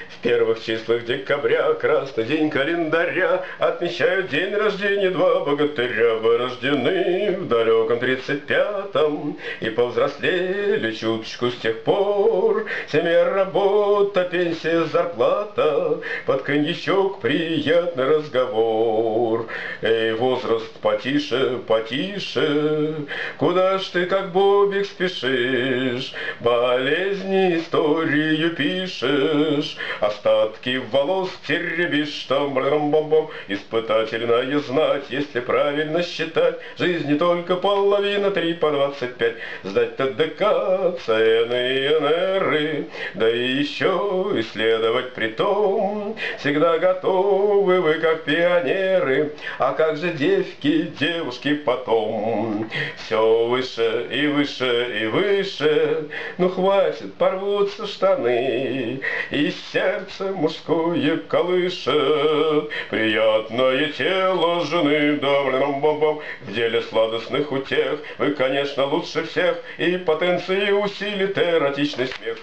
В первых числах декабря, красный день календаря, отмечают день рождения два богатыря. Вы рождены в далеком 35-м и повзрослели чуточку с тех пор. Семья, работа, пенсия, зарплата, под коньячок приятный разговор. Эй, возраст, потише, потише, куда ж ты как бобик спешишь? Болезни историю пишешь, остатки волос теребишь, там бам-бам-бам. Испытательная знать, если правильно считать, жизни только половина, 3 по 25. Сдать ТДК, цены НРы, да и еще исследовать притом. Всегда готовы вы, как пионеры, а как же девки, девушки потом? Все выше и выше и выше, ну хватит, порвутся штаны, и сердце мужское колышет приятное тело жены. Да, бам-бам, в деле сладостных утех вы, конечно, лучше всех, и потенции усилит эротичный смех.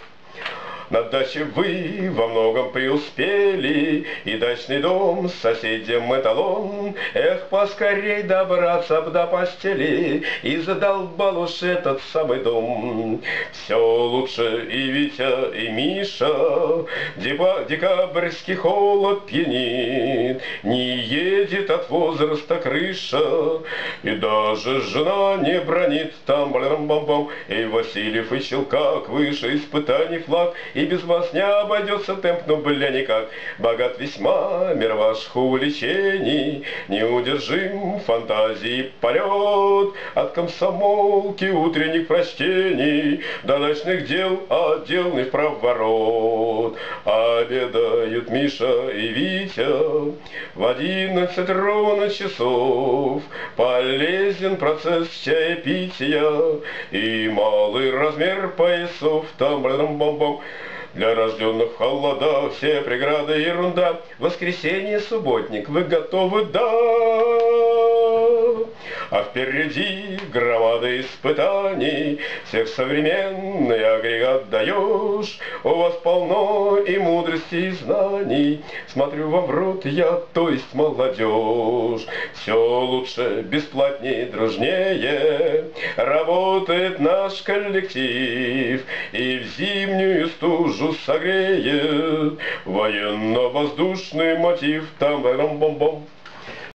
На даче вы во многом преуспели, и дачный дом с соседям эталон. Эх, поскорей добраться б до постели, и задолбал уж этот самый дом. Все лучше и Витя, и Миша, декабрьский холод пьянит, не едет от возраста крыша, и даже жена не бронит. Там бам-бам-бам, и Васильев и Щелкак, выше испытаний флаг. И без вас не обойдется темп, ну бля никак. Богат весьма мир ваших увлечений, неудержим фантазии полет. От комсомолки утренних прочтений до ночных дел отделный вправоворот. Обедают Миша и Витя в 11 ровно часов. Полезен процесс чаепития и малый размер поясов. Там бам-бам-бам. Для рожденных в холода все преграды ерунда. Воскресенье, субботник, вы готовы? Да! А впереди громада испытаний, всех современный агрегат даешь. У вас полно и мудрости, и знаний, смотрю вам в рот я, то есть молодежь. Все лучше, бесплатнее, дружнее работает наш коллектив, и в зимнюю стужу согреет военно-воздушный мотив. Там бам-бам-бам.